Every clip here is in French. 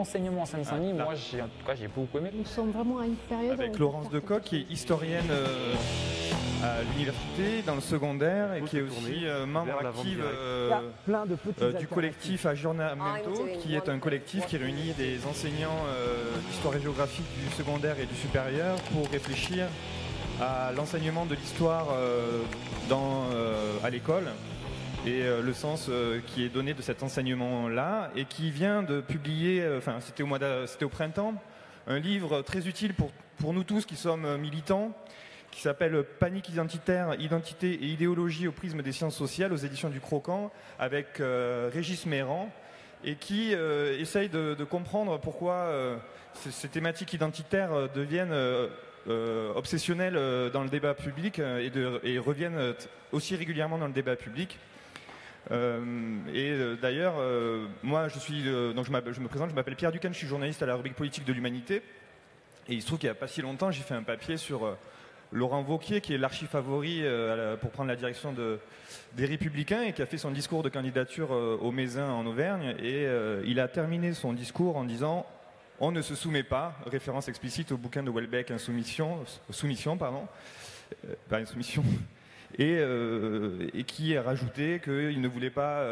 l'enseignement en Seine-Saint-Denis, moi, en tout cas, j'ai beaucoup aimé. Nous sommes vraiment à une période... Avec Laurence Decoq, qui est historienne à l'université, dans le secondaire, et qui est aussi membre active du collectif Aggiornamento, qui est un collectif qui réunit des enseignants d'histoire et géographie du secondaire et du supérieur pour réfléchir à l'enseignement de l'histoire à l'école et le sens qui est donné de cet enseignement-là, et qui vient de publier, c'était au printemps, un livre très utile pour nous tous qui sommes militants, qui s'appelle Panique identitaire, identité et idéologie au prisme des sciences sociales, aux éditions du Croquant, avec Régis Méran, et qui essaye de comprendre pourquoi ces thématiques identitaires deviennent obsessionnelles dans le débat public et reviennent aussi régulièrement dans le débat public. D'ailleurs, moi je me présente, je m'appelle Pierre Ducan, je suis journaliste à la rubrique politique de l'Humanité, et il se trouve qu'il n'y a pas si longtemps j'ai fait un papier sur Laurent Wauquiez, qui est l'archi-favori pour prendre la direction des Républicains, et qui a fait son discours de candidature au Mézin en Auvergne, et il a terminé son discours en disant « On ne se soumet pas », référence explicite au bouquin de Houellebecq, Insoumission, et qui a rajouté qu'il ne voulait pas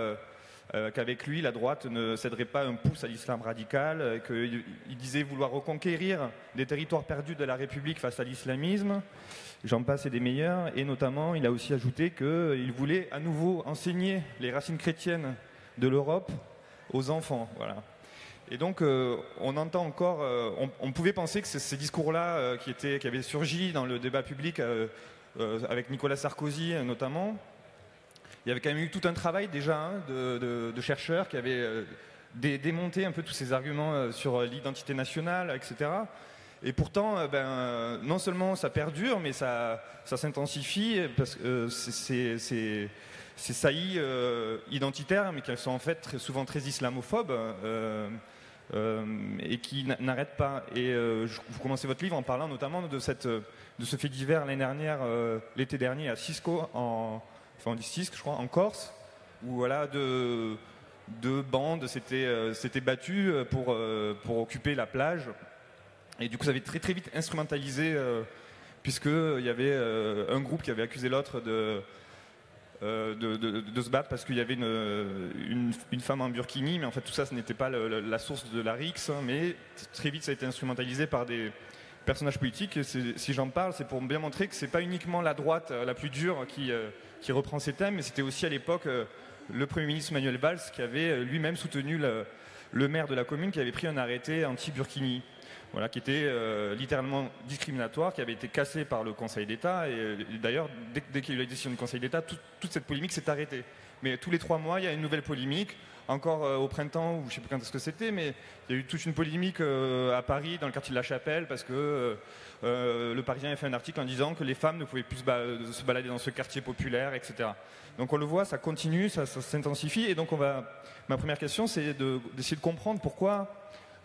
qu'avec lui la droite ne céderait pas un pouce à l'islam radical, qu'il disait vouloir reconquérir des territoires perdus de la République face à l'islamisme, j'en passe et des meilleurs, et notamment il a aussi ajouté qu'il voulait à nouveau enseigner les racines chrétiennes de l'Europe aux enfants. Voilà. Et donc on entend encore, on pouvait penser que ces discours-là qui avaient surgi dans le débat public avec Nicolas Sarkozy notamment, il y avait quand même eu tout un travail déjà de chercheurs qui avaient démonté un peu tous ces arguments sur l'identité nationale, etc. Et pourtant, non seulement ça perdure, mais ça s'intensifie, parce que ces saillies identitaires, mais qui sont en fait souvent très islamophobes, et qui n'arrêtent pas. Et vous commencez votre livre en parlant notamment de ce fait divers l'année dernière, l'été dernier à Cisco, on dit Cisque, je crois, en Corse, où voilà, deux bandes s'étaient battues pour occuper la plage. Et du coup, ça avait très très vite instrumentalisé, puisqu'il y avait un groupe qui avait accusé l'autre de se battre parce qu'il y avait une femme en burkini, mais en fait tout ça, ce n'était pas la source de la rixe, mais très vite ça a été instrumentalisé par des personnages politiques. Et si j'en parle, c'est pour bien montrer que c'est pas uniquement la droite la plus dure qui reprend ces thèmes, mais c'était aussi à l'époque le Premier ministre Manuel Valls qui avait lui-même soutenu le maire de la commune qui avait pris un arrêté anti-burkini. Voilà, qui était littéralement discriminatoire, qui avait été cassé par le Conseil d'État. Et d'ailleurs, dès qu'il y a eu la décision du Conseil d'État, toute cette polémique s'est arrêtée. Mais tous les 3 mois, il y a une nouvelle polémique. Encore au printemps, ou je ne sais plus quand est-ce que c'était, mais il y a eu toute une polémique à Paris, dans le quartier de la Chapelle, parce que le Parisien a fait un article en disant que les femmes ne pouvaient plus se balader dans ce quartier populaire, etc. Donc on le voit, ça continue, ça s'intensifie. Et donc ma première question, c'est d'essayer de comprendre pourquoi...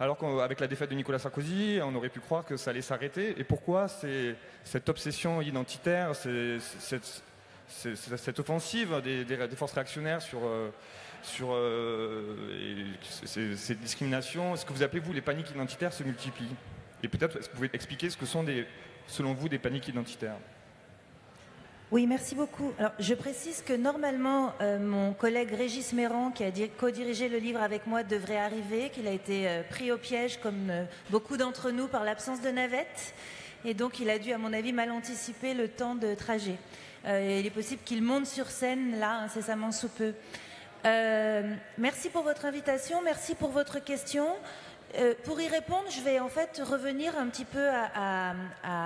Alors qu'avec la défaite de Nicolas Sarkozy, on aurait pu croire que ça allait s'arrêter. Et pourquoi cette obsession identitaire, cette offensive des forces réactionnaires sur ces discriminations, ce que vous appelez, vous, les paniques identitaires, se multiplient? Et peut-être, est-ce que vous pouvez expliquer ce que sont, selon vous, des paniques identitaires? Oui, merci beaucoup. Alors, je précise que normalement, mon collègue Régis Méran, qui a co-dirigé le livre avec moi, devrait arriver, qu'il a été pris au piège, comme beaucoup d'entre nous, par l'absence de navette. Et donc, il a dû, à mon avis, mal anticiper le temps de trajet. Il est possible qu'il monte sur scène, là, incessamment sous peu. Merci pour votre invitation, merci pour votre question. Pour y répondre, je vais en fait revenir un petit peu à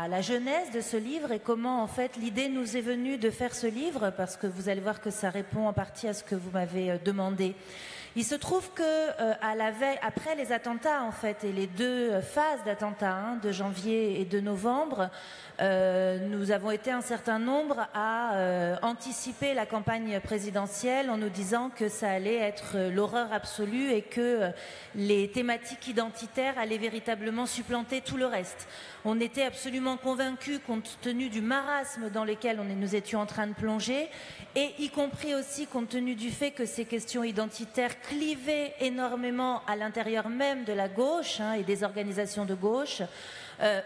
la genèse de ce livre et comment en fait l'idée nous est venue de faire ce livre, parce que vous allez voir que ça répond en partie à ce que vous m'avez demandé. Il se trouve que à la veille, après les attentats en fait, et les 2 phases d'attentats, de janvier et de novembre, nous avons été un certain nombre à anticiper la campagne présidentielle en nous disant que ça allait être l'horreur absolue et que les thématiques identitaires allaient véritablement supplanter tout le reste. On était absolument convaincus, compte tenu du marasme dans lequel nous étions en train de plonger, et y compris aussi compte tenu du fait que ces questions identitaires clivé énormément à l'intérieur même de la gauche et des organisations de gauche,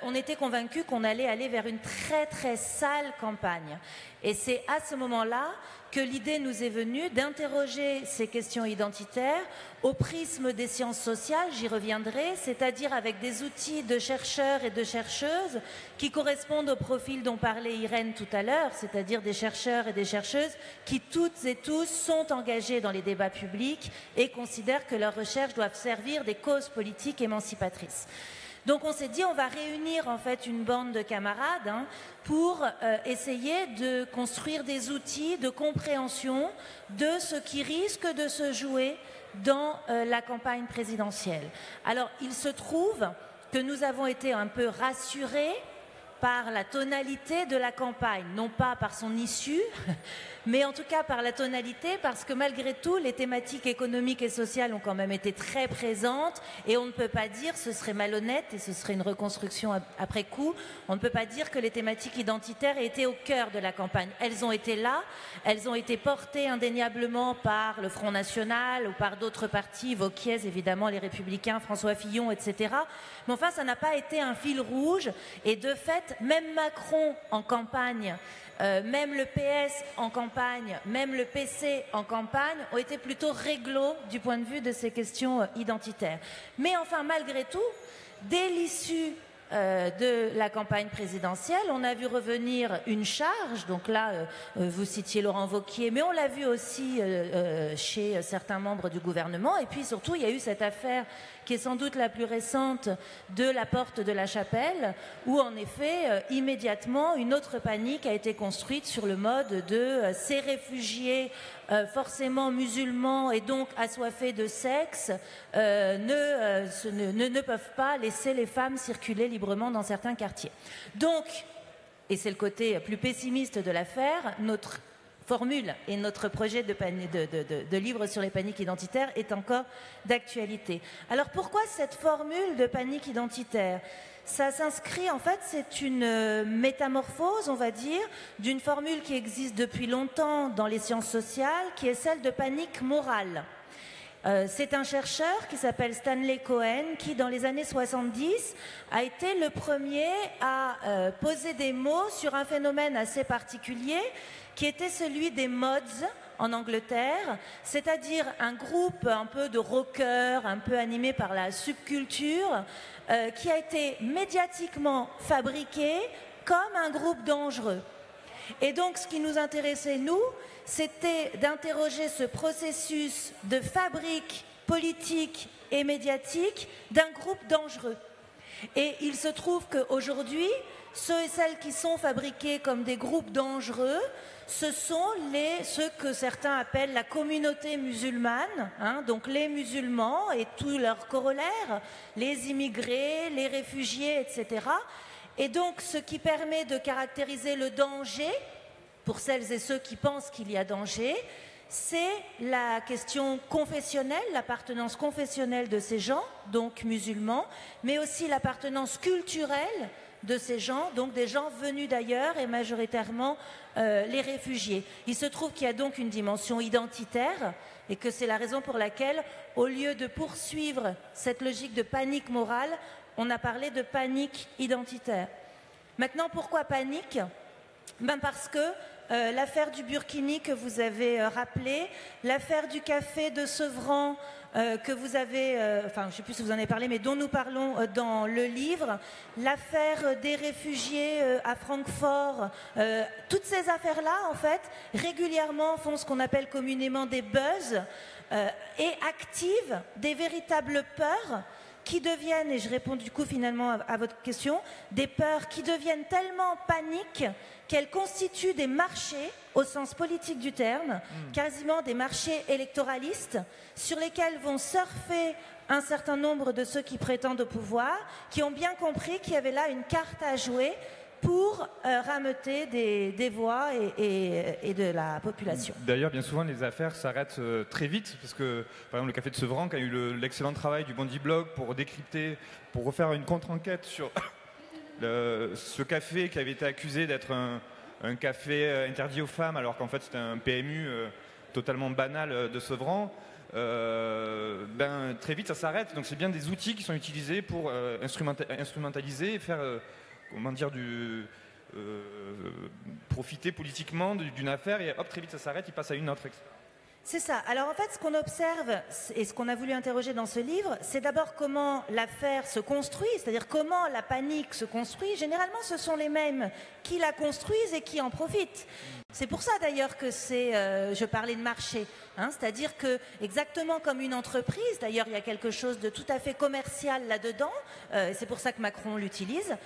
on était convaincus qu'on allait aller vers une très très sale campagne. Et c'est à ce moment-là que l'idée nous est venue d'interroger ces questions identitaires au prisme des sciences sociales, j'y reviendrai, c'est-à-dire avec des outils de chercheurs et de chercheuses qui correspondent au profil dont parlait Irène tout à l'heure, c'est-à-dire des chercheurs et des chercheuses qui toutes et tous sont engagés dans les débats publics et considèrent que leurs recherches doivent servir des causes politiques émancipatrices. Donc on s'est dit, on va réunir en fait une bande de camarades pour essayer de construire des outils de compréhension de ce qui risque de se jouer dans la campagne présidentielle. Alors il se trouve que nous avons été un peu rassurés par la tonalité de la campagne, non pas par son issue, mais en tout cas par la tonalité, parce que malgré tout, les thématiques économiques et sociales ont quand même été très présentes, et on ne peut pas dire, ce serait malhonnête, et ce serait une reconstruction après coup, on ne peut pas dire que les thématiques identitaires aient été au cœur de la campagne. Elles ont été là, elles ont été portées indéniablement par le Front National ou par d'autres partis, Vauquiez évidemment, les Républicains, François Fillon, etc. Mais enfin, ça n'a pas été un fil rouge, et de fait, même Macron en campagne, même le PS en campagne, même le PC en campagne ont été plutôt réglo du point de vue de ces questions identitaires. Mais enfin, malgré tout, dès l'issue de la campagne présidentielle, on a vu revenir une charge, donc là vous citiez Laurent Wauquiez, mais on l'a vu aussi chez certains membres du gouvernement, et puis surtout il y a eu cette affaire qui est sans doute la plus récente de la porte de la Chapelle, où en effet immédiatement une autre panique a été construite sur le mode de ces réfugiés forcément musulmans et donc assoiffés de sexe ne peuvent pas laisser les femmes circuler librement dans certains quartiers. Donc, et c'est le côté plus pessimiste de l'affaire, notre formule et notre projet de livre sur les paniques identitaires est encore d'actualité. Alors pourquoi cette formule de panique identitaire ? Ça s'inscrit, en fait, c'est une métamorphose, on va dire, d'une formule qui existe depuis longtemps dans les sciences sociales, qui est celle de panique morale. C'est un chercheur qui s'appelle Stanley Cohen qui, dans les années 70, a été le premier à poser des mots sur un phénomène assez particulier qui était celui des mods en Angleterre, c'est-à-dire un groupe un peu de rockers, un peu animé par la subculture, qui a été médiatiquement fabriqué comme un groupe dangereux. Et donc, ce qui nous intéressait, nous, c'était d'interroger ce processus de fabrique politique et médiatique d'un groupe dangereux. Et il se trouve qu'aujourd'hui, ceux et celles qui sont fabriqués comme des groupes dangereux, ce sont ceux que certains appellent la communauté musulmane, donc les musulmans et tous leurs corollaires, les immigrés, les réfugiés, etc. Et donc, ce qui permet de caractériser le danger, pour celles et ceux qui pensent qu'il y a danger, c'est la question confessionnelle, l'appartenance confessionnelle de ces gens, donc musulmans, mais aussi l'appartenance culturelle de ces gens, donc des gens venus d'ailleurs et majoritairement les réfugiés. Il se trouve qu'il y a donc une dimension identitaire et que c'est la raison pour laquelle, au lieu de poursuivre cette logique de panique morale, on a parlé de panique identitaire. Maintenant, pourquoi panique ? Parce que l'affaire du Burkini que vous avez rappelé, l'affaire du café de Sevran que vous avez, enfin je ne sais plus si vous en avez parlé, mais dont nous parlons dans le livre, l'affaire des réfugiés à Francfort, toutes ces affaires-là, en fait, régulièrement font ce qu'on appelle communément des buzz et activent des véritables peurs qui deviennent, et je réponds du coup finalement à votre question, des peurs qui deviennent tellement paniques qu'elles constituent des marchés, au sens politique du terme, quasiment des marchés électoralistes, sur lesquels vont surfer un certain nombre de ceux qui prétendent au pouvoir, qui ont bien compris qu'il y avait là une carte à jouer pour rameuter des voix et de la population. D'ailleurs, bien souvent, les affaires s'arrêtent très vite, parce que, par exemple, le Café de Sevran, qui a eu l'excellent travail du Bondi Blog pour décrypter, pour refaire une contre-enquête sur ce café qui avait été accusé d'être un café interdit aux femmes, alors qu'en fait, c'était un PMU totalement banal de Sevran. très vite ça s'arrête. Donc c'est bien des outils qui sont utilisés pour instrumentaliser et faire profiter politiquement d'une affaire, et hop, très vite ça s'arrête, il passe à une autre. C'est ça. Alors en fait, ce qu'on observe et ce qu'on a voulu interroger dans ce livre, c'est d'abord comment l'affaire se construit, c'est-à-dire comment la panique se construit. Généralement, ce sont les mêmes qui la construisent et qui en profitent. C'est pour ça d'ailleurs que je parlais de marché, hein, c'est-à-dire que exactement comme une entreprise, d'ailleurs il y a quelque chose de tout à fait commercial là-dedans, c'est pour ça que Macron l'utilise,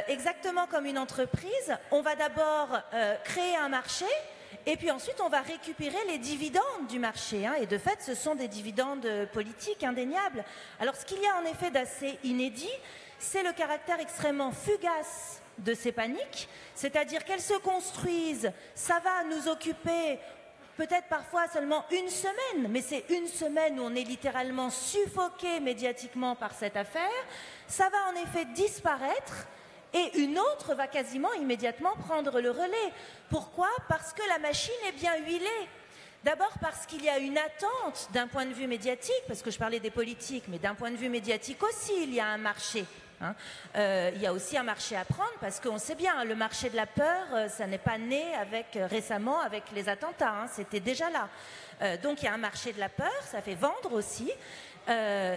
exactement comme une entreprise, on va d'abord créer un marché. Et puis ensuite, on va récupérer les dividendes du marché. Hein, et de fait, ce sont des dividendes politiques indéniables. Alors, ce qu'il y a en effet d'assez inédit, c'est le caractère extrêmement fugace de ces paniques. C'est-à-dire qu'elles se construisent, ça va nous occuper peut-être parfois seulement une semaine, mais c'est une semaine où on est littéralement suffoqué médiatiquement par cette affaire. Ça va en effet disparaître. Et une autre va quasiment immédiatement prendre le relais. Pourquoi? Parce que la machine est bien huilée. D'abord parce qu'il y a une attente d'un point de vue médiatique, parce que je parlais des politiques, mais d'un point de vue médiatique aussi, il y a un marché. Hein. Il y a aussi un marché à prendre, parce qu'on sait bien, le marché de la peur, ça n'est pas né récemment avec les attentats, hein, c'était déjà là. Donc il y a un marché de la peur, ça fait vendre aussi.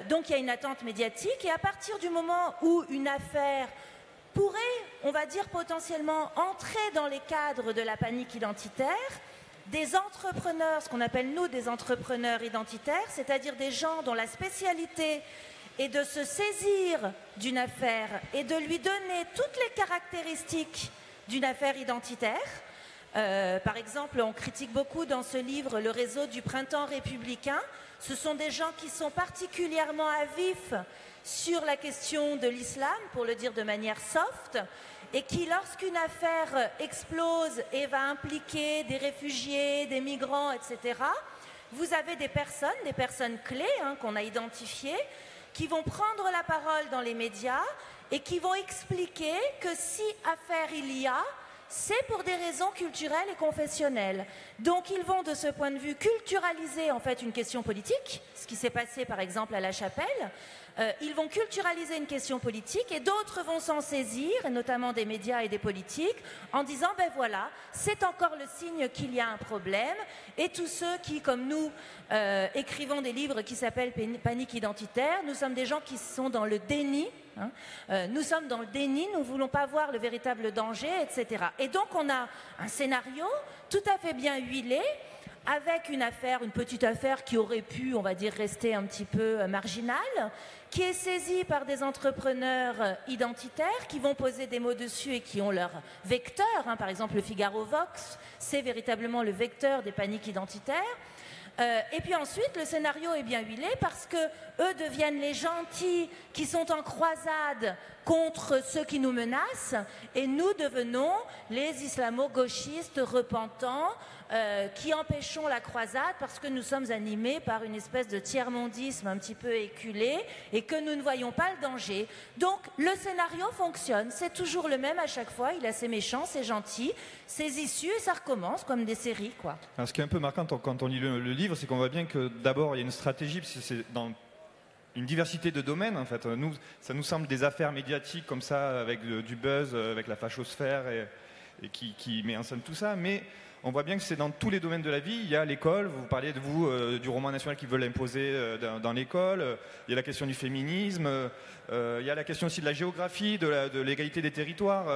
Donc il y a une attente médiatique, et à partir du moment où une affaire pourrait, on va dire potentiellement, entrer dans les cadres de la panique identitaire, des entrepreneurs, ce qu'on appelle nous des entrepreneurs identitaires, c'est-à-dire des gens dont la spécialité est de se saisir d'une affaire et de lui donner toutes les caractéristiques d'une affaire identitaire. Par exemple, on critique beaucoup dans ce livre le réseau du printemps républicain. Ce sont des gens qui sont particulièrement à vif sur la question de l'islam, pour le dire de manière soft, et qui, lorsqu'une affaire explose et va impliquer des réfugiés, des migrants, etc., vous avez des personnes clés hein, qu'on a identifiées, qui vont prendre la parole dans les médias et qui vont expliquer que si affaire il y a, c'est pour des raisons culturelles et confessionnelles. Donc ils vont de ce point de vue culturaliser en fait une question politique, ce qui s'est passé par exemple à La Chapelle. Ils vont culturaliser une question politique et d'autres vont s'en saisir, et notamment des médias et des politiques, en disant ben voilà, c'est encore le signe qu'il y a un problème, et tous ceux qui, comme nous, écrivons des livres qui s'appellent Panique identitaire, nous sommes des gens qui sont dans le déni. Hein. Nous sommes dans le déni, nous ne voulons pas voir le véritable danger, etc. Et donc on a un scénario tout à fait bien huilé, avec une petite affaire qui aurait pu, on va dire, rester un petit peu marginale, qui est saisie par des entrepreneurs identitaires qui vont poser des mots dessus et qui ont leur vecteur. Hein. Par exemple, le Figaro Vox, c'est véritablement le vecteur des paniques identitaires. Et puis ensuite, le scénario est bien huilé parce que eux deviennent les gentils qui sont en croisade contre ceux qui nous menacent, et nous devenons les islamo-gauchistes repentants qui empêchons la croisade parce que nous sommes animés par une espèce de tiers-mondisme un petit peu éculé et que nous ne voyons pas le danger. Donc le scénario fonctionne, c'est toujours le même à chaque fois, il a ses méchants, ses gentils, ses issues, et ça recommence comme des séries, quoi. Alors, ce qui est un peu marquant quand on lit le livre, c'est qu'on voit bien que d'abord il y a une stratégie, parce que c'est dans une diversité de domaines en fait. Ça nous semble des affaires médiatiques comme ça, avec du buzz, avec la fachosphère et qui met en scène tout ça, mais on voit bien que c'est dans tous les domaines de la vie. Il y a l'école, vous parliez du roman national qui veulent l'imposer dans l'école, il y a la question du féminisme, il y a la question aussi de la géographie, de l'égalité des territoires,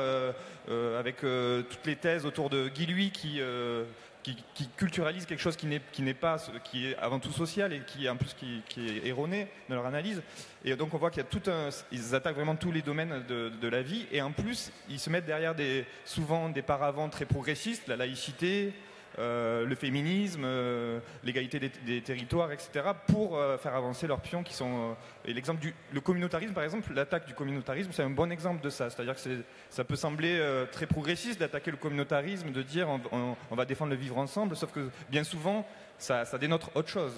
avec toutes les thèses autour de Guy Luy qui culturalise quelque chose qui est avant tout social et qui est erroné dans leur analyse. Et donc on voit qu'il y a ils attaquent vraiment tous les domaines de la vie, et en plus ils se mettent derrière souvent des paravents très progressistes, la laïcité, le féminisme, l'égalité des territoires, etc., pour faire avancer leurs pions qui sont... et l'exemple le communautarisme, par exemple, l'attaque du communautarisme, c'est un bon exemple de ça. C'est-à-dire que ça peut sembler très progressiste d'attaquer le communautarisme, de dire on va défendre le vivre ensemble, sauf que bien souvent, ça dénote autre chose.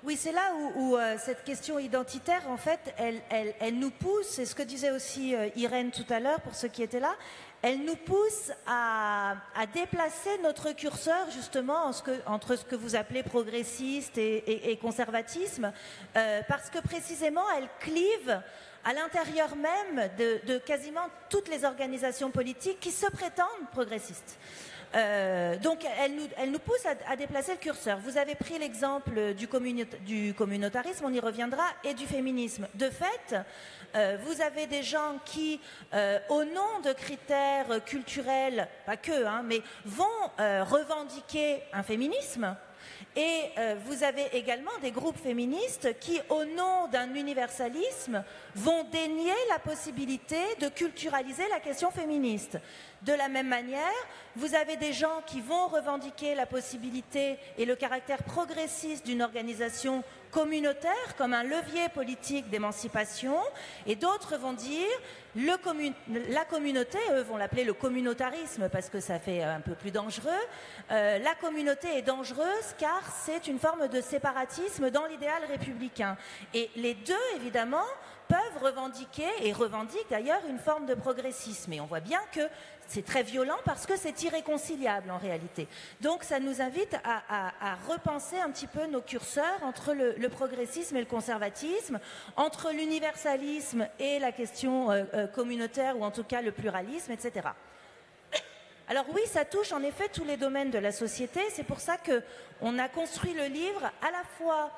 Oui, c'est là où cette question identitaire, en fait, elle nous pousse, et ce que disait aussi Irène tout à l'heure, pour ceux qui étaient là, elle nous pousse à déplacer notre curseur, justement, entre ce que vous appelez progressiste et conservatisme, parce que précisément, elle clive à l'intérieur même de quasiment toutes les organisations politiques qui se prétendent progressistes. Donc elle nous pousse à déplacer le curseur. Vous avez pris l'exemple du communautarisme, on y reviendra, et du féminisme. De fait, vous avez des gens qui, au nom de critères culturels, pas que, hein, mais vont revendiquer un féminisme. Et vous avez également des groupes féministes qui, au nom d'un universalisme, vont dénier la possibilité de culturaliser la question féministe. De la même manière, vous avez des gens qui vont revendiquer la possibilité et le caractère progressiste d'une organisation communautaire comme un levier politique d'émancipation, et d'autres vont dire la communauté, eux vont l'appeler le communautarisme parce que ça fait un peu plus dangereux, la communauté est dangereuse car c'est une forme de séparatisme dans l'idéal républicain. Et les deux, évidemment, peuvent revendiquer, et revendiquent d'ailleurs, une forme de progressisme. Et on voit bien que c'est très violent parce que c'est irréconciliable en réalité. Donc ça nous invite à repenser un petit peu nos curseurs entre le progressisme et le conservatisme, entre l'universalisme et la question communautaire, ou en tout cas le pluralisme, etc. Alors oui, ça touche en effet tous les domaines de la société. C'est pour ça qu'on a construit le livre à la fois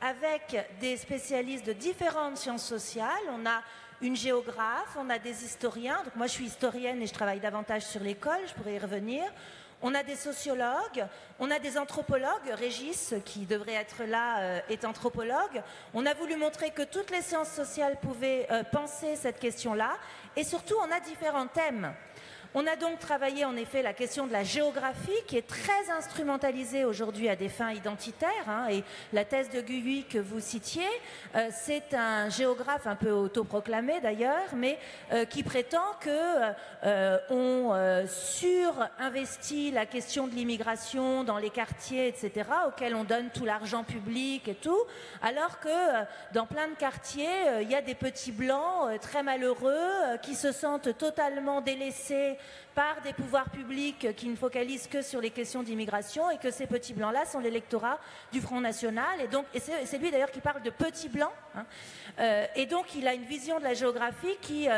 avec des spécialistes de différentes sciences sociales. On a une géographe, on a des historiens. Donc moi, je suis historienne et je travaille davantage sur l'école, je pourrais y revenir. On a des sociologues, on a des anthropologues. Régis, qui devrait être là, est anthropologue. On a voulu montrer que toutes les sciences sociales pouvaient penser cette question-là. Et surtout, on a différents thèmes. On a donc travaillé en effet la question de la géographie, qui est très instrumentalisée aujourd'hui à des fins identitaires, hein, et la thèse de Guy que vous citiez, c'est un géographe un peu autoproclamé d'ailleurs, mais qui prétend qu'on surinvestit la question de l'immigration dans les quartiers, etc., auxquels on donne tout l'argent public et tout, alors que dans plein de quartiers, il y a des petits blancs très malheureux qui se sentent totalement délaissés par des pouvoirs publics qui ne focalisent que sur les questions d'immigration, et que ces petits blancs-là sont l'électorat du Front National. Et c'est lui d'ailleurs qui parle de petits blancs. Hein. Et donc il a une vision de la géographie qui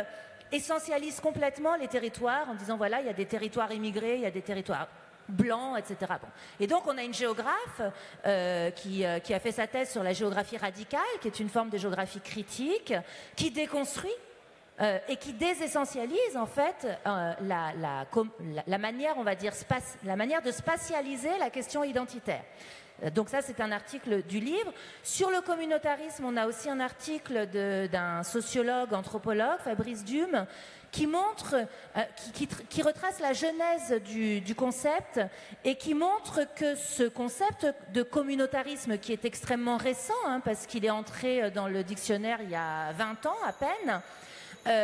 essentialise complètement les territoires en disant voilà, il y a des territoires immigrés, il y a des territoires blancs, etc. Bon. Et donc on a une géographe qui a fait sa thèse sur la géographie radicale, qui est une forme de géographie critique, qui déconstruit et qui désessentialise en fait la manière, on va dire, la manière de spatialiser la question identitaire. Donc ça, c'est un article du livre. Sur le communautarisme, on a aussi un article d'un sociologue, anthropologue, Fabrice Dume, qui montre, qui retrace la genèse du concept, et qui montre que ce concept de communautarisme, qui est extrêmement récent, hein, parce qu'il est entré dans le dictionnaire il y a 20 ans à peine,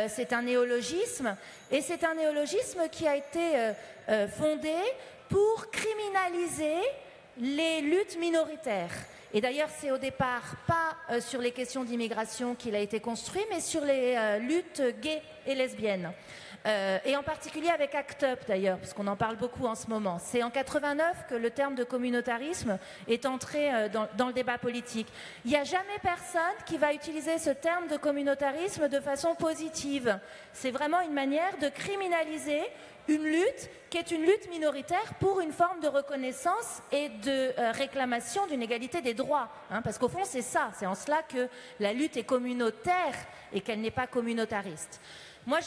c'est un néologisme, et c'est un néologisme qui a été fondé pour criminaliser les luttes minoritaires. Et d'ailleurs, c'est au départ pas sur les questions d'immigration qu'il a été construit, mais sur les luttes gays et lesbiennes. Et en particulier avec ACT UP d'ailleurs, parce qu'on en parle beaucoup en ce moment. C'est en 89 que le terme de communautarisme est entré dans le débat politique. Il n'y a jamais personne qui va utiliser ce terme de communautarisme de façon positive. C'est vraiment une manière de criminaliser une lutte qui est une lutte minoritaire pour une forme de reconnaissance et de réclamation d'une égalité des droits. Hein, parce qu'au fond, c'est ça. C'est en cela que la lutte est communautaire et qu'elle n'est pas communautariste. Moi,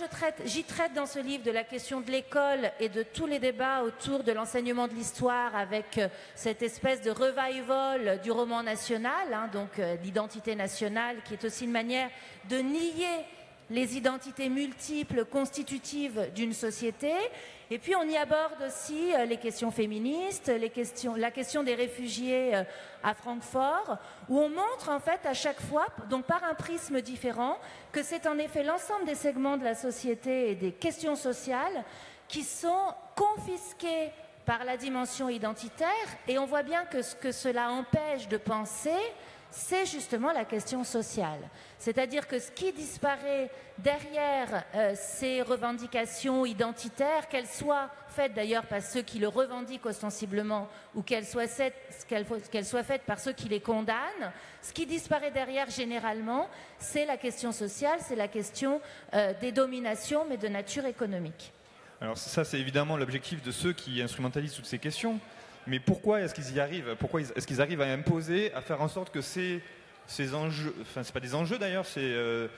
j'y traite dans ce livre de la question de l'école et de tous les débats autour de l'enseignement de l'histoire, avec cette espèce de revival du roman national, hein, donc l'identité nationale, qui est aussi une manière de nier les identités multiples constitutives d'une société. Et puis on y aborde aussi les questions féministes, la question des réfugiés à Francfort, où on montre en fait à chaque fois, donc par un prisme différent, que c'est en effet l'ensemble des segments de la société et des questions sociales qui sont confisqués par la dimension identitaire, et on voit bien que ce que cela empêche de penser, c'est justement la question sociale. C'est-à-dire que ce qui disparaît derrière ces revendications identitaires, qu'elles soient faites d'ailleurs par ceux qui le revendiquent ostensiblement ou qu'elles soient faites par ceux qui les condamnent, ce qui disparaît derrière généralement, c'est la question sociale, c'est la question des dominations, mais de nature économique. Alors ça, c'est évidemment l'objectif de ceux qui instrumentalisent toutes ces questions. Mais pourquoi est-ce qu'ils y arrivent? Pourquoi est-ce qu'ils arrivent à imposer, à faire en sorte que ces enjeux, enfin c'est pas des enjeux d'ailleurs, cette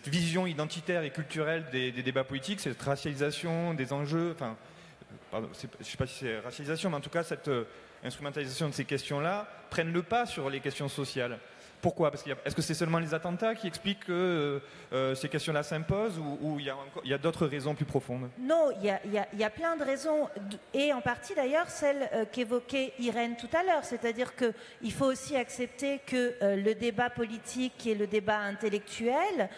vision identitaire et culturelle des débats politiques, cette racialisation des enjeux, enfin, pardon, je ne sais pas si c'est racialisation, mais en tout cas cette instrumentalisation de ces questions-là prennent le pas sur les questions sociales. Pourquoi? Parce est-ce que c'est seulement les attentats qui expliquent que ces questions-là s'imposent ou il y a d'autres raisons plus profondes? Non, il y a plein de raisons, et en partie d'ailleurs celle qu'évoquait Irène tout à l'heure, c'est-à-dire qu'il faut aussi accepter que le débat politique et le débat intellectuel,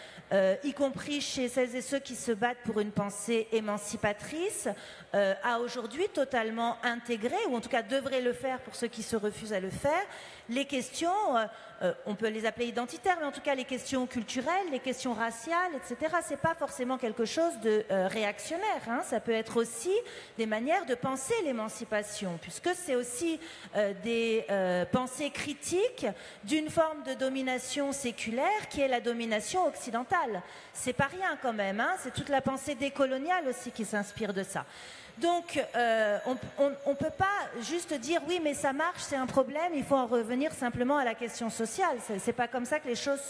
y compris chez celles et ceux qui se battent pour une pensée émancipatrice, a aujourd'hui totalement intégré, ou en tout cas devrait le faire pour ceux qui se refusent à le faire, les questions, on peut les appeler identitaires, mais en tout cas les questions culturelles, les questions raciales, etc. C'est pas forcément quelque chose de réactionnaire, hein. Ça peut être aussi des manières de penser l'émancipation, puisque c'est aussi des pensées critiques d'une forme de domination séculaire qui est la domination occidentale. C'est pas rien quand même, hein. C'est toute la pensée décoloniale aussi qui s'inspire de ça. Donc, on ne peut pas juste dire oui, mais ça marche, c'est un problème, il faut en revenir simplement à la question sociale. C'est pas comme ça que les choses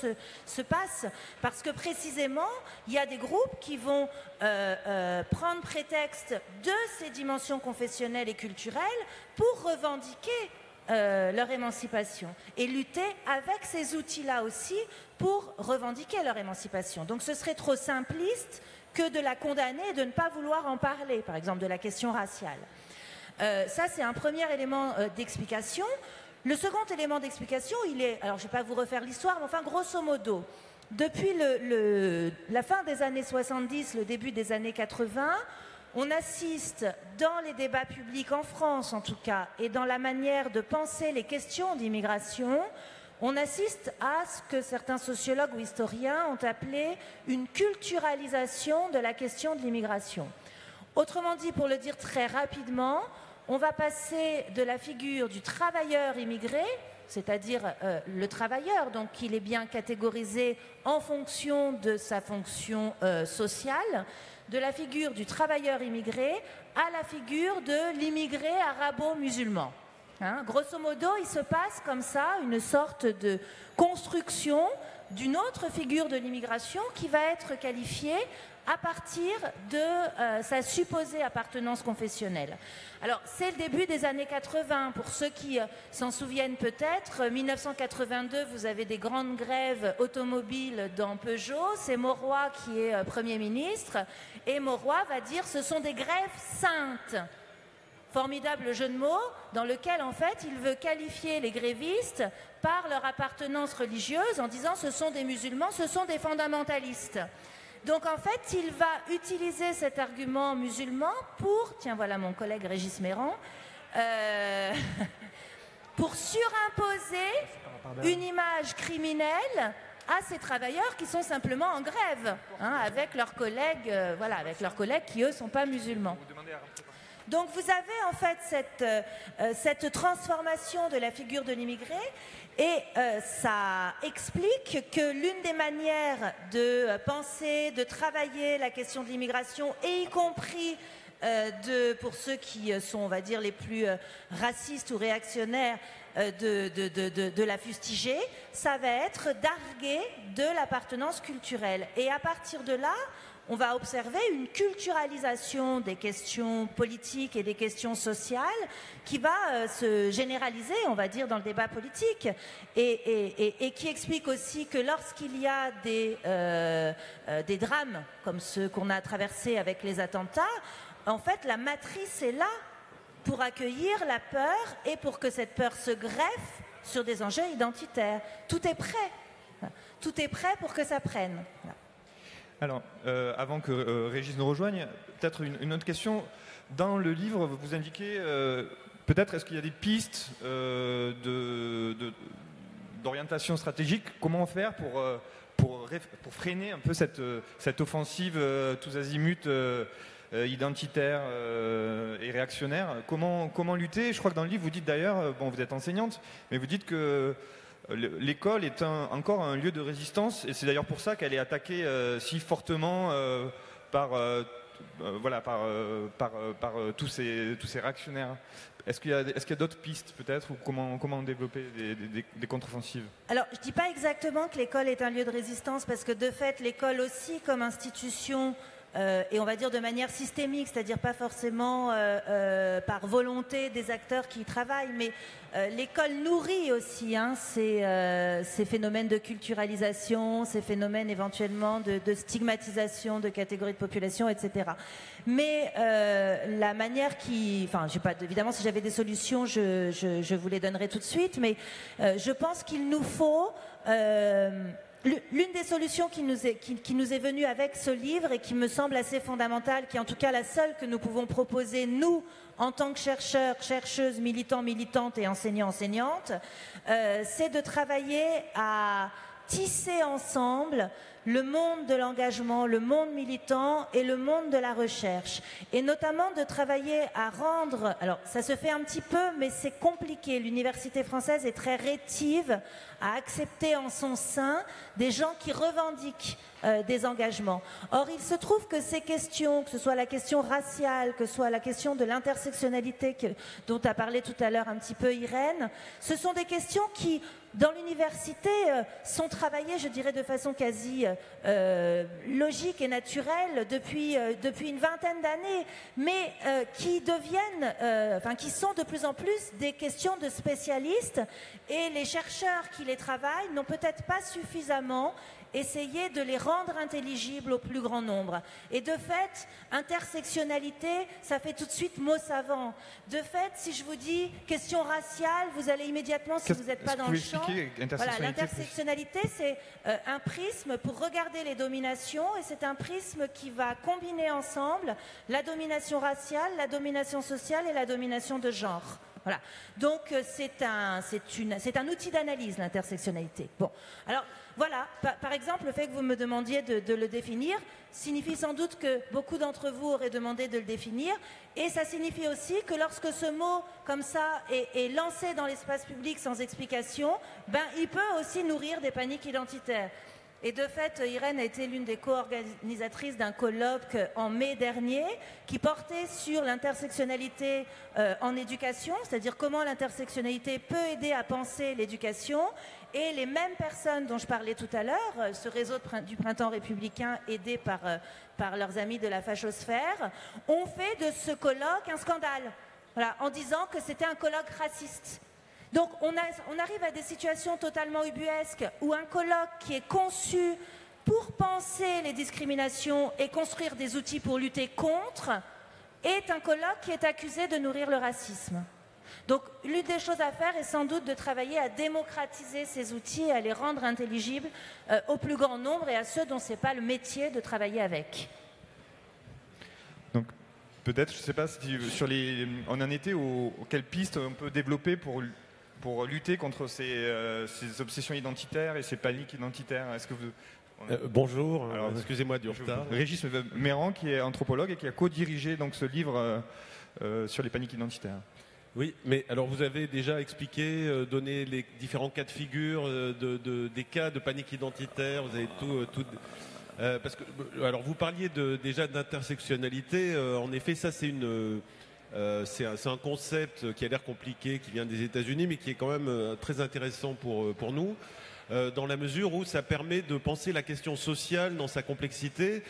se passent, parce que précisément, il y a des groupes qui vont prendre prétexte de ces dimensions confessionnelles et culturelles pour revendiquer leur émancipation et lutter avec ces outils-là aussi pour revendiquer leur émancipation. Donc, ce serait trop simpliste que de la condamner et de ne pas vouloir en parler, par exemple de la question raciale. Ça, c'est un premier élément d'explication. Le second élément d'explication, il est, alors je ne vais pas vous refaire l'histoire, mais enfin, grosso modo, depuis la fin des années 70, le début des années 80, on assiste dans les débats publics en France, en tout cas, et dans la manière de penser les questions d'immigration, on assiste à ce que certains sociologues ou historiens ont appelé une culturalisation de la question de l'immigration. Autrement dit, pour le dire très rapidement, on va passer de la figure du travailleur immigré, c'est-à-dire le travailleur, donc il est bien catégorisé en fonction de sa fonction sociale, de la figure du travailleur immigré à la figure de l'immigré arabo-musulman. Hein, grosso modo, il se passe comme ça une sorte de construction d'une autre figure de l'immigration qui va être qualifiée à partir de sa supposée appartenance confessionnelle. Alors, c'est le début des années 80. Pour ceux qui s'en souviennent peut-être, 1982, vous avez des grandes grèves automobiles dans Peugeot. C'est Mauroy qui est Premier ministre. Et Mauroy va dire « ce sont des grèves saintes ». Formidable jeu de mots dans lequel, en fait, il veut qualifier les grévistes par leur appartenance religieuse en disant « ce sont des musulmans, ce sont des fondamentalistes ». Donc, en fait, il va utiliser cet argument musulman pour, tiens, voilà mon collègue Régis Méran, pour surimposer une image criminelle à ces travailleurs qui sont simplement en grève, hein, avec leurs collègues, voilà, avec leurs collègues qui, eux, ne sont pas musulmans. Donc vous avez en fait cette transformation de la figure de l'immigré et ça explique que l'une des manières de penser, de travailler la question de l'immigration, et y compris pour ceux qui sont, on va dire, les plus racistes ou réactionnaires, de la fustiger, ça va être d'arguer de l'appartenance culturelle. Et à partir de là, on va observer une culturalisation des questions politiques et des questions sociales qui va se généraliser, on va dire, dans le débat politique et qui explique aussi que lorsqu'il y a des drames comme ceux qu'on a traversés avec les attentats, en fait, la matrice est là pour accueillir la peur et pour que cette peur se greffe sur des enjeux identitaires. Tout est prêt. Tout est prêt pour que ça prenne. Voilà. Alors, avant que Régis nous rejoigne, peut-être une autre question. Dans le livre, vous indiquez peut-être, est-ce qu'il y a des pistes d'orientation stratégique? Comment faire pour freiner un peu cette offensive tous azimuts identitaire et réactionnaire? Comment lutter? Je crois que dans le livre, vous dites d'ailleurs, bon, vous êtes enseignante, mais vous dites que l'école est encore un lieu de résistance, et c'est d'ailleurs pour ça qu'elle est attaquée si fortement par tous ces réactionnaires. Est-ce qu'il y a d'autres pistes peut-être, ou comment développer des contre-offensives? Alors, je ne dis pas exactement que l'école est un lieu de résistance, parce que de fait, l'école aussi, comme institution, et on va dire de manière systémique, c'est-à-dire pas forcément par volonté des acteurs qui y travaillent, mais l'école nourrit aussi ces phénomènes de culturalisation, ces phénomènes éventuellement de stigmatisation de catégories de population, etc. Mais la manière évidemment, si j'avais des solutions, je vous les donnerais tout de suite, mais je pense qu'il nous faut... L'une des solutions qui nous est venue avec ce livre et qui me semble assez fondamentale, qui est en tout cas la seule que nous pouvons proposer, nous, en tant que chercheurs, chercheuses, militants, militantes et enseignants, enseignantes, c'est de travailler à tisser ensemble le monde de l'engagement, le monde militant et le monde de la recherche. Et notamment de travailler à rendre... Alors, ça se fait un petit peu, mais c'est compliqué. L'université française est très rétive à accepter en son sein des gens qui revendiquent des engagements. Or, il se trouve que ces questions, que ce soit la question raciale, que ce soit la question de l'intersectionnalité dont a parlé tout à l'heure un petit peu Irène, ce sont des questions qui, dans l'université, sont travaillées, je dirais, de façon quasi logique et naturelle depuis une vingtaine d'années, mais qui qui sont de plus en plus des questions de spécialistes, et les chercheurs qui les travaillent n'ont peut-être pas suffisamment essayer de les rendre intelligibles au plus grand nombre. Et de fait, intersectionnalité, ça fait tout de suite mot savant. De fait, si je vous dis question raciale, vous allez immédiatement, si vous n'êtes pas dans le champ... Voilà, l'intersectionnalité, c'est un prisme pour regarder les dominations, et c'est un prisme qui va combiner ensemble la domination raciale, la domination sociale et la domination de genre. Voilà. Donc c'est un outil d'analyse, l'intersectionnalité. Bon, alors voilà, par exemple, le fait que vous me demandiez de le définir signifie sans doute que beaucoup d'entre vous auraient demandé de le définir, et ça signifie aussi que lorsque ce mot, comme ça, est lancé dans l'espace public sans explication, il peut aussi nourrir des paniques identitaires. Et de fait, Irène a été l'une des co-organisatrices d'un colloque en mai dernier qui portait sur l'intersectionnalité en éducation, c'est-à-dire comment l'intersectionnalité peut aider à penser l'éducation. Et les mêmes personnes dont je parlais tout à l'heure, ce réseau du printemps républicain aidé par leurs amis de la fachosphère, ont fait de ce colloque un scandale, voilà, en disant que c'était un colloque raciste. Donc on arrive à des situations totalement ubuesques où un colloque qui est conçu pour penser les discriminations et construire des outils pour lutter contre est un colloque qui est accusé de nourrir le racisme. Donc l'une des choses à faire est sans doute de travailler à démocratiser ces outils et à les rendre intelligibles au plus grand nombre et à ceux dont ce n'est pas le métier de travailler avec. Donc peut-être, je ne sais pas, si on en était quelles pistes on peut développer pour lutter contre ces obsessions identitaires et ces paniques identitaires. Est-ce que vous... Bonjour, excusez-moi du retard. Régis Méran, qui est anthropologue et qui a co-dirigé donc, ce livre sur les paniques identitaires. Oui, mais alors vous avez déjà expliqué, donné les différents cas de figure des cas de panique identitaire, vous avez tout parce que alors vous parliez déjà d'intersectionnalité, en effet ça c'est un concept qui a l'air compliqué, qui vient des États-Unis, mais qui est quand même très intéressant pour nous, dans la mesure où ça permet de penser la question sociale dans sa complexité,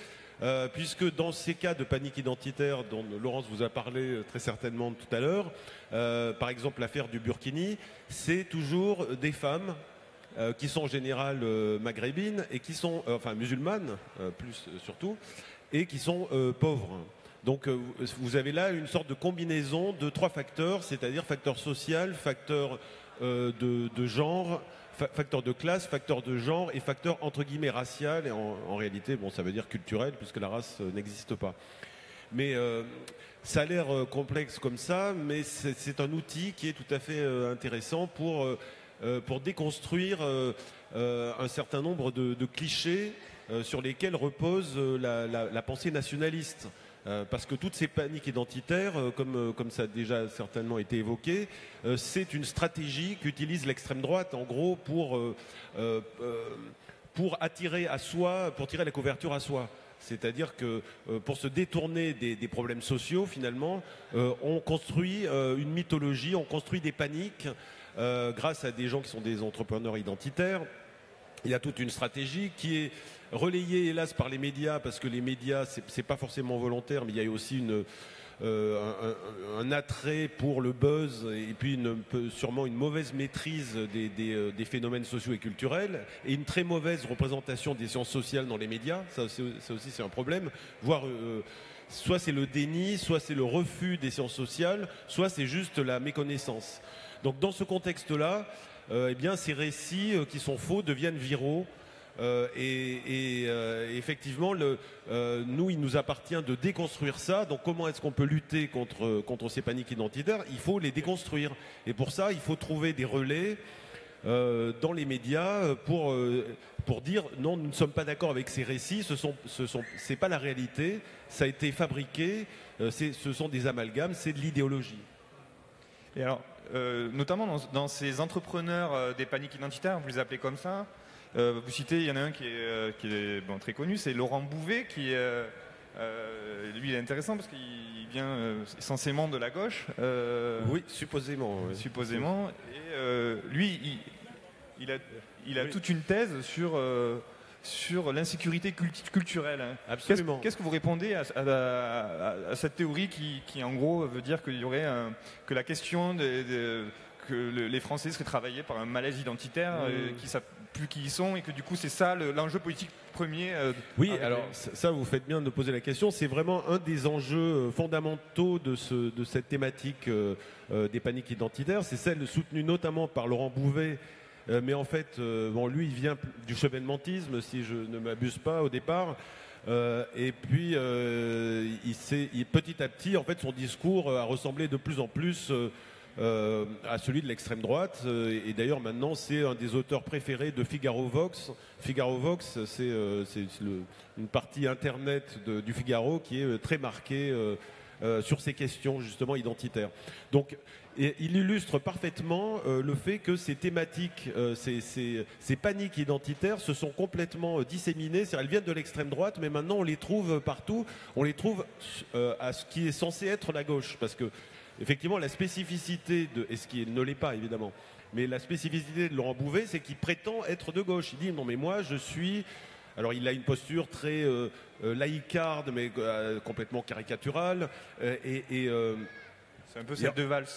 puisque dans ces cas de panique identitaire dont Laurence vous a parlé très certainement tout à l'heure, par exemple l'affaire du Burkini, c'est toujours des femmes qui sont en général maghrébines et qui sont, musulmanes plus surtout, et qui sont pauvres. Donc vous avez là une sorte de combinaison de trois facteurs, c'est-à-dire facteur social, facteur de genre, facteur de classe, facteur de genre et facteur entre guillemets racial, et en réalité bon, ça veut dire culturel puisque la race n'existe pas. Mais ça a l'air complexe comme ça, mais c'est un outil qui est tout à fait intéressant pour déconstruire un certain nombre de clichés sur lesquels repose la pensée nationaliste. Parce que toutes ces paniques identitaires, comme ça a déjà certainement été évoqué, c'est une stratégie qu'utilise l'extrême droite, en gros, pour attirer à soi, pour tirer la couverture à soi. C'est-à-dire que pour se détourner des problèmes sociaux, finalement, on construit une mythologie, on construit des paniques grâce à des gens qui sont des entrepreneurs identitaires. Il y a toute une stratégie qui est relayée, hélas, par les médias, parce que les médias, c'est pas forcément volontaire, mais il y a aussi un attrait pour le buzz et puis sûrement une mauvaise maîtrise des phénomènes sociaux et culturels et une très mauvaise représentation des sciences sociales dans les médias. Ça aussi, c'est un problème. Voire, soit c'est le déni, soit c'est le refus des sciences sociales, soit c'est juste la méconnaissance. Donc dans ce contexte-là, eh bien, ces récits qui sont faux deviennent viraux. Effectivement, nous, il nous appartient de déconstruire ça. Donc, comment est-ce qu'on peut lutter contre ces paniques identitaires? Il faut les déconstruire. Et pour ça, il faut trouver des relais dans les médias pour dire non, nous ne sommes pas d'accord avec ces récits. C'est pas la réalité. Ça a été fabriqué. Ce sont des amalgames. C'est de l'idéologie. Et alors, notamment dans ces entrepreneurs des paniques identitaires, vous les appelez comme ça. Vous citez, il y en a un qui est très connu, c'est Laurent Bouvet, qui lui il est intéressant parce qu'il vient essentiellement de la gauche. Oui, supposément. Oui. Supposément. Et lui, il a toute une thèse sur l'insécurité culturelle. Absolument. Qu'est-ce que vous répondez à cette théorie qui en gros veut dire qu'il y aurait que la question que les Français seraient travaillés par un malaise identitaire qui ne savent plus qui ils sont et que du coup c'est ça l'enjeu politique premier. Oui, alors ça vous faites bien de poser la question. C'est vraiment un des enjeux fondamentaux de cette thématique des paniques identitaires. C'est celle soutenue notamment par Laurent Bouvet. Mais en fait, lui, il vient du chevènementisme, si je ne m'abuse pas, au départ. Et puis, petit à petit, en fait, son discours a ressemblé de plus en plus à celui de l'extrême droite. Et d'ailleurs, maintenant, c'est un des auteurs préférés de Figaro Vox. Figaro Vox, c'est une partie internet du Figaro qui est très marquée sur ces questions, justement, identitaires. Donc, il illustre parfaitement le fait que ces thématiques, ces paniques identitaires se sont complètement disséminées. Elles viennent de l'extrême droite, mais maintenant on les trouve partout. On les trouve à ce qui est censé être la gauche. Parce que, effectivement, la spécificité et ce qui ne l'est pas évidemment, mais la spécificité de Laurent Bouvet, c'est qu'il prétend être de gauche. Il dit non, mais moi je suis. Alors il a une posture très laïcarde, mais complètement caricaturale. C'est un peu celle de Valls.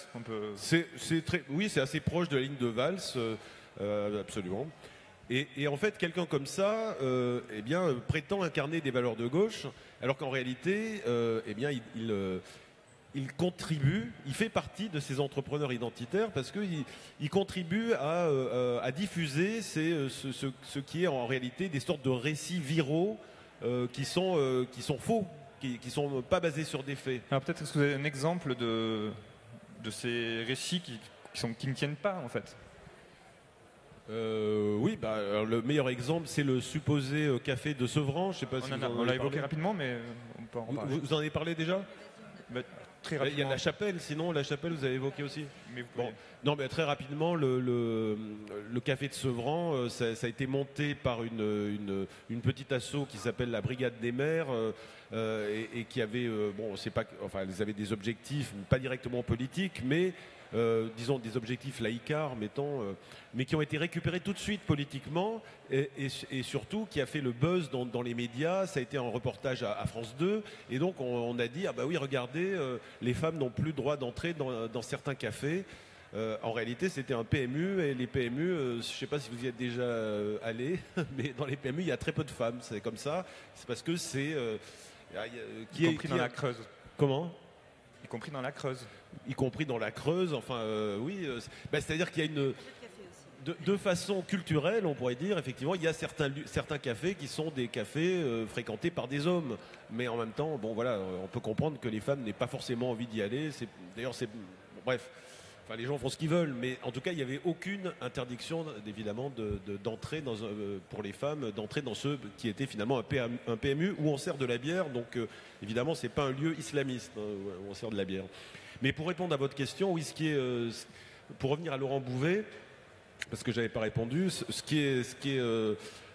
Oui, c'est assez proche de la ligne de Valls, absolument. Et en fait, quelqu'un comme ça, prétend incarner des valeurs de gauche, alors qu'en réalité, il contribue, il fait partie de ces entrepreneurs identitaires parce qu'il contribue à diffuser ce qui est en réalité des sortes de récits viraux qui sont faux. Qui ne sont pas basés sur des faits. Alors peut-être est-ce que vous avez un exemple de ces récits qui ne tiennent pas en fait? Oui, alors le meilleur exemple c'est le supposé café de Sevran. Je sais pas si on l'a évoqué rapidement, mais on peut en parler. Vous en avez parlé déjà? Très rapidement. Il y a la Chapelle, sinon la Chapelle vous avez évoqué aussi. Mais non, mais très rapidement, le café de Sevran, ça a été monté par une petite asso qui s'appelle la Brigade des maires et qui avait, ils avaient des objectifs, pas directement politiques, mais disons des objectifs laïcards, mais qui ont été récupérés tout de suite politiquement et surtout qui a fait le buzz dans les médias. Ça a été un reportage à France 2 et donc on a dit ah bah oui, regardez, les femmes n'ont plus le droit d'entrer dans certains cafés. En réalité, c'était un PMU et les PMU, je ne sais pas si vous y êtes déjà allé, mais dans les PMU, il y a très peu de femmes. C'est comme ça. C'est parce que c'est y compris dans la Creuse. Comment? Y compris dans la Creuse. Y compris dans la Creuse. Enfin, oui. C'est-à-dire qu'il y a une. de façon culturelle, on pourrait dire, effectivement, il y a certains cafés qui sont des cafés fréquentés par des hommes. Mais en même temps, bon, voilà, on peut comprendre que les femmes n'aient pas forcément envie d'y aller. D'ailleurs, bref. Enfin, les gens font ce qu'ils veulent, mais en tout cas, il n'y avait aucune interdiction, évidemment, d'entrer pour les femmes, d'entrer dans ce qui était finalement un PMU où on sert de la bière. Donc, évidemment, c'est pas un lieu islamiste où on sert de la bière. Mais pour répondre à votre question, oui, pour revenir à Laurent Bouvet, parce que j'avais pas répondu, ce qui est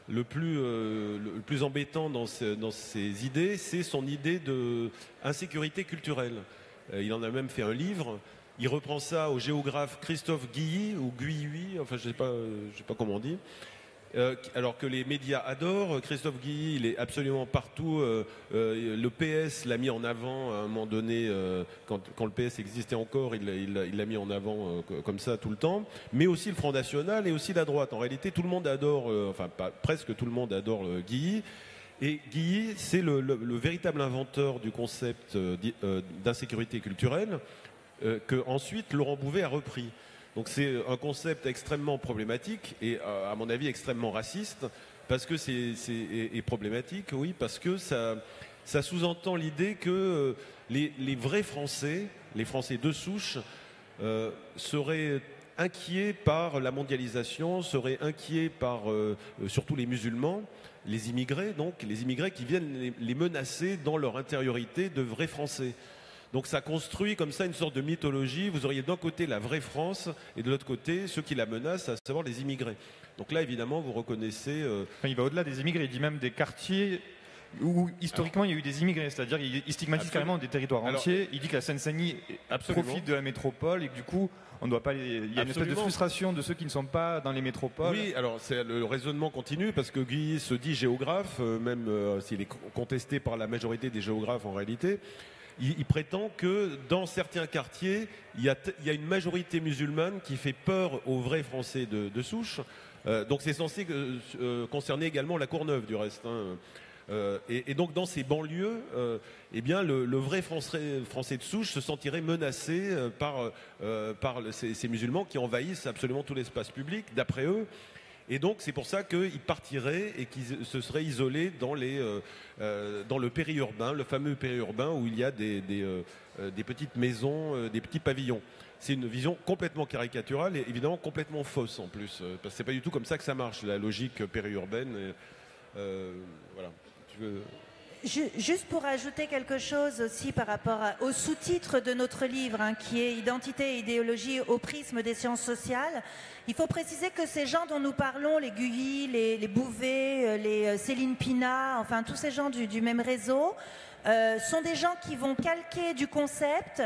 le plus embêtant dans ses idées, c'est son idée de insécurité culturelle. Il en a même fait un livre. Il reprend ça au géographe Christophe Guilly, ou Guilly, enfin je sais pas comment on dit. Alors que les médias adorent, Christophe Guilly, il est absolument partout. Le PS l'a mis en avant à un moment donné, quand le PS existait encore, il l'a mis en avant comme ça tout le temps. Mais aussi le Front National et aussi la droite. En réalité, tout le monde adore, presque tout le monde adore Guilly. Et Guilly, c'est le véritable inventeur du concept d'insécurité culturelle. Que ensuite Laurent Bouvet a repris. Donc c'est un concept extrêmement problématique et à mon avis extrêmement raciste parce que c'est problématique, oui, parce que ça sous-entend l'idée que les vrais Français, les Français de souche, seraient inquiets par la mondialisation, seraient inquiets par surtout les musulmans, les immigrés qui viennent les menacer dans leur intériorité de vrais Français. Donc ça construit comme ça une sorte de mythologie. Vous auriez d'un côté la vraie France et de l'autre côté ceux qui la menacent, à savoir les immigrés. Donc là, évidemment, vous reconnaissez... Enfin, il va au-delà des immigrés. Il dit même des quartiers où historiquement il y a eu des immigrés. C'est-à-dire qu'il stigmatise carrément des territoires entiers. Il dit que la Seine-Saint-Denis profite de la métropole et que du coup, on ne doit pas... Il y a une espèce de frustration de ceux qui ne sont pas dans les métropoles. Oui, alors le raisonnement continue parce que Guy se dit géographe, même s'il est contesté par la majorité des géographes en réalité. Il prétend que dans certains quartiers, il y a une majorité musulmane qui fait peur aux vrais Français de souche. Donc c'est censé concerner également la Courneuve du reste. Et donc dans ces banlieues, eh bien le vrai Français de souche se sentirait menacé par ces musulmans qui envahissent absolument tout l'espace public, d'après eux. Et donc c'est pour ça qu'ils partiraient et qu'ils se seraient isolés dans le périurbain, le fameux périurbain où il y a des petites maisons, des petits pavillons. C'est une vision complètement caricaturale et évidemment complètement fausse en plus. Parce que c'est pas du tout comme ça que ça marche, la logique périurbaine. Voilà. Juste pour ajouter quelque chose aussi par rapport au sous-titre de notre livre, qui est « Identité et idéologie au prisme des sciences sociales », il faut préciser que ces gens dont nous parlons, les Guilly, les Bouvet, les Céline Pina, enfin tous ces gens du même réseau, sont des gens qui vont calquer du concept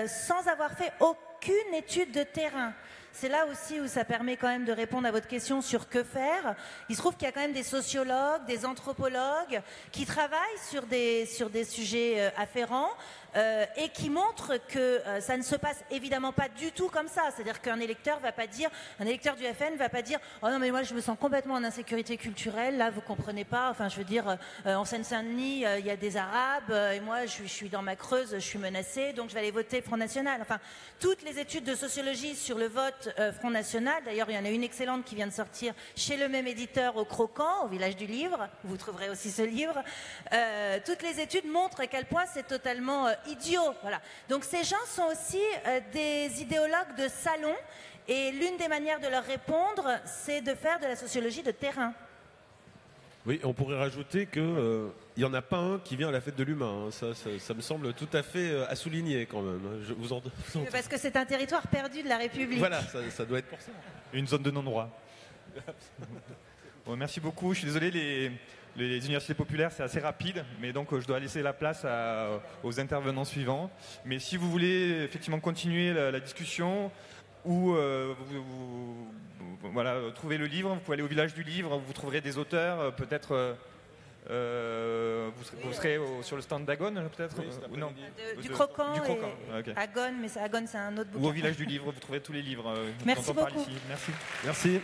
sans avoir fait aucune étude de terrain. C'est là aussi où ça permet quand même de répondre à votre question sur que faire. Il se trouve qu'il y a quand même des sociologues, des anthropologues qui travaillent sur des sujets afférents et qui montrent que ça ne se passe évidemment pas du tout comme ça. C'est-à-dire qu'un électeur du FN va pas dire « Oh non mais moi je me sens complètement en insécurité culturelle, là vous comprenez pas, enfin je veux dire en Seine-Saint-Denis il y a des Arabes et moi je suis dans ma Creuse, je suis menacée donc je vais aller voter Front National ». Enfin toutes les études de sociologie sur le vote Front National, d'ailleurs il y en a une excellente qui vient de sortir chez le même éditeur au Croquant, au Village du Livre, vous trouverez aussi ce livre, toutes les études montrent à quel point c'est totalement idiot. Voilà. Donc ces gens sont aussi des idéologues de salon et l'une des manières de leur répondre, c'est de faire de la sociologie de terrain. Oui, on pourrait rajouter qu'il n'y en a pas un qui vient à la fête de l'humain. Ça me semble tout à fait à souligner quand même. Parce que c'est un territoire perdu de la République. Voilà, ça doit être pour ça. Une zone de non-droit. Bon, merci beaucoup. Je suis désolé, les universités populaires, c'est assez rapide, mais donc je dois laisser la place aux intervenants suivants. Mais si vous voulez effectivement continuer la discussion ou voilà, trouver le livre, vous pouvez aller au Village du Livre, vous trouverez des auteurs, peut-être vous serez sur le stand d'Agone, peut-être oui, non. Du Croquant. Okay. Agone, mais Agone c'est un autre bouquin. Ou au Village du Livre, vous trouverez tous les livres Merci dont on parle beaucoup. ici. Merci. Merci.